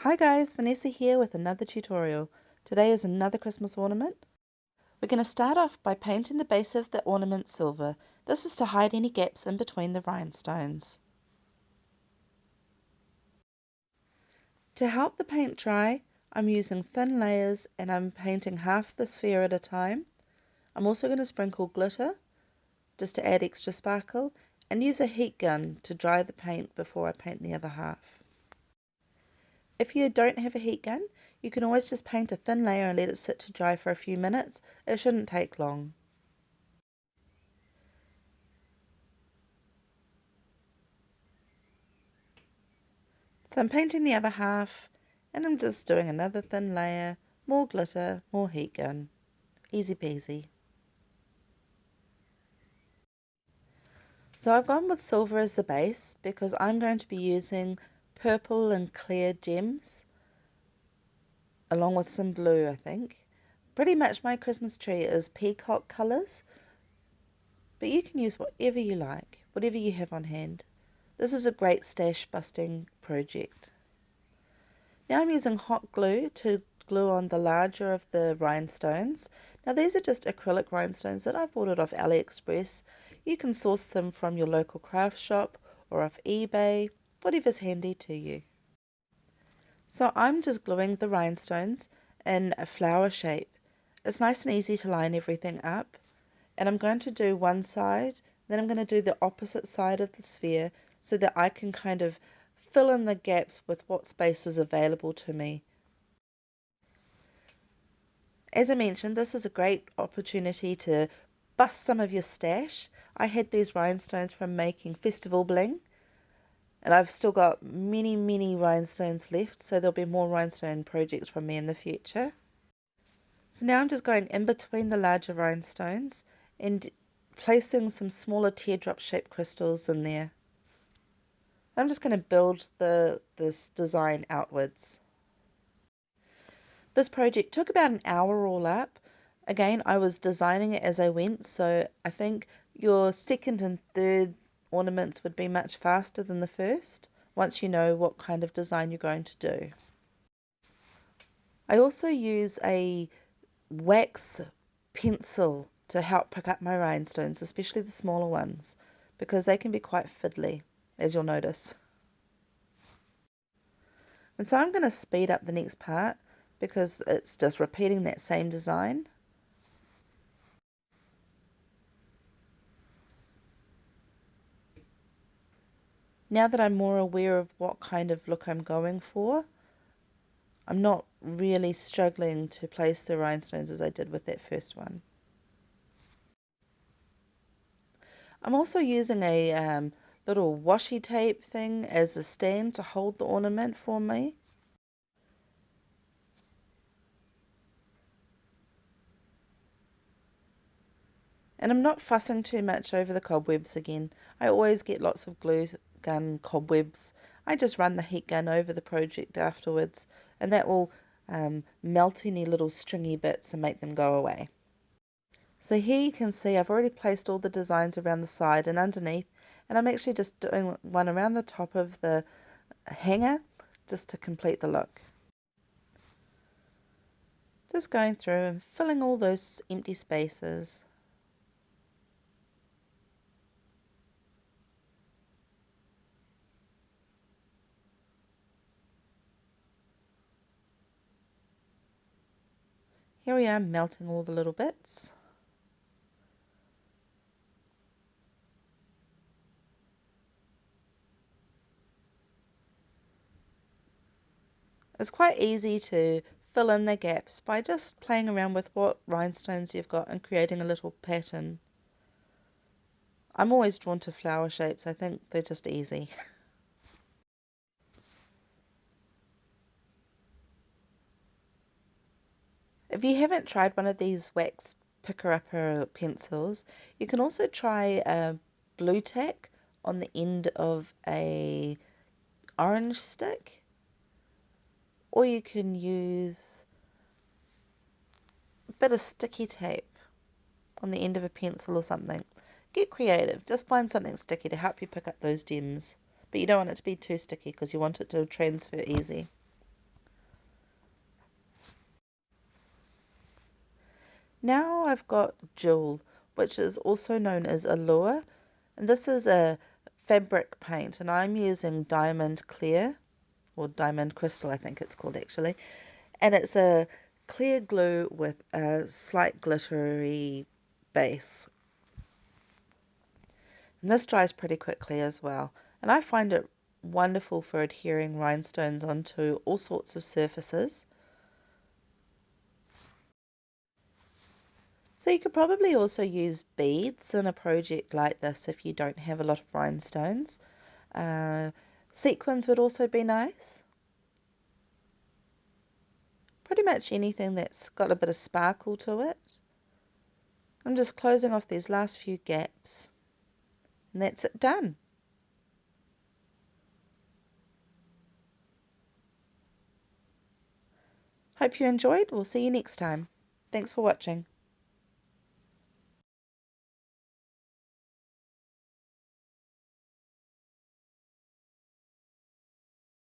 Hi guys, Vanessa here with another tutorial. Today is another Christmas ornament. We're going to start off by painting the base of the ornament silver. This is to hide any gaps in between the rhinestones. To help the paint dry, I'm using thin layers and I'm painting half the sphere at a time. I'm also going to sprinkle glitter just to add extra sparkle and use a heat gun to dry the paint before I paint the other half. If you don't have a heat gun, you can always just paint a thin layer and let it sit to dry for a few minutes. It shouldn't take long. So I'm painting the other half and I'm just doing another thin layer, more glitter, more heat gun. Easy peasy. So I've gone with silver as the base because I'm going to be using purple and clear gems along with some blue, I think. Pretty much my Christmas tree is peacock colours, but you can use whatever you like, whatever you have on hand. This is a great stash busting project. Now I'm using hot glue to glue on the larger of the rhinestones. Now these are just acrylic rhinestones that I've ordered off AliExpress. You can source them from your local craft shop or off eBay, whatever's handy to you. So I'm just gluing the rhinestones in a flower shape. It's nice and easy to line everything up. And I'm going to do one side, then I'm going to do the opposite side of the sphere so that I can kind of fill in the gaps with what space is available to me. As I mentioned, this is a great opportunity to bust some of your stash. I had these rhinestones from making festival bling, and I've still got many rhinestones left, so there'll be more rhinestone projects from me in the future. So now I'm just going in between the larger rhinestones and placing some smaller teardrop shaped crystals in there. I'm just going to build this design outwards. This project took about an hour all up. Again, I was designing it as I went, so I think your second and third ornaments would be much faster than the first, once you know what kind of design you're going to do. I also use a wax pencil to help pick up my rhinestones, especially the smaller ones, because they can be quite fiddly, as you'll notice. And so I'm going to speed up the next part because it's just repeating that same design. Now that I'm more aware of what kind of look I'm going for, I'm not really struggling to place the rhinestones as I did with that first one. I'm also using a little washi tape thing as a stand to hold the ornament for me. And I'm not fussing too much over the cobwebs again. I always get lots of glue gun cobwebs. I just run the heat gun over the project afterwards, and that will melt any little stringy bits and make them go away. So here you can see I've already placed all the designs around the side and underneath, and I'm actually just doing one around the top of the hanger just to complete the look. Just going through and filling all those empty spaces. Here we are melting all the little bits. It's quite easy to fill in the gaps by just playing around with what rhinestones you've got and creating a little pattern. I'm always drawn to flower shapes. I think they're just easy. If you haven't tried one of these wax picker-upper pencils, you can also try blue tack on the end of a orange stick, or you can use a bit of sticky tape on the end of a pencil or something. Get creative. Just find something sticky to help you pick up those gems. But you don't want it to be too sticky because you want it to transfer easy. Now I've got Jewel, which is also known as Allure, and this is a fabric paint, and I'm using Diamond Clear, or Diamond Crystal I think it's called actually, and it's a clear glue with a slight glittery base. And this dries pretty quickly as well, and I find it wonderful for adhering rhinestones onto all sorts of surfaces. So you could probably also use beads in a project like this if you don't have a lot of rhinestones. Uh, Sequins would also be nice. Pretty much anything that's got a bit of sparkle to it. I'm just closing off these last few gaps, and that's it done. Hope you enjoyed. We'll see you next time. Thanks for watching.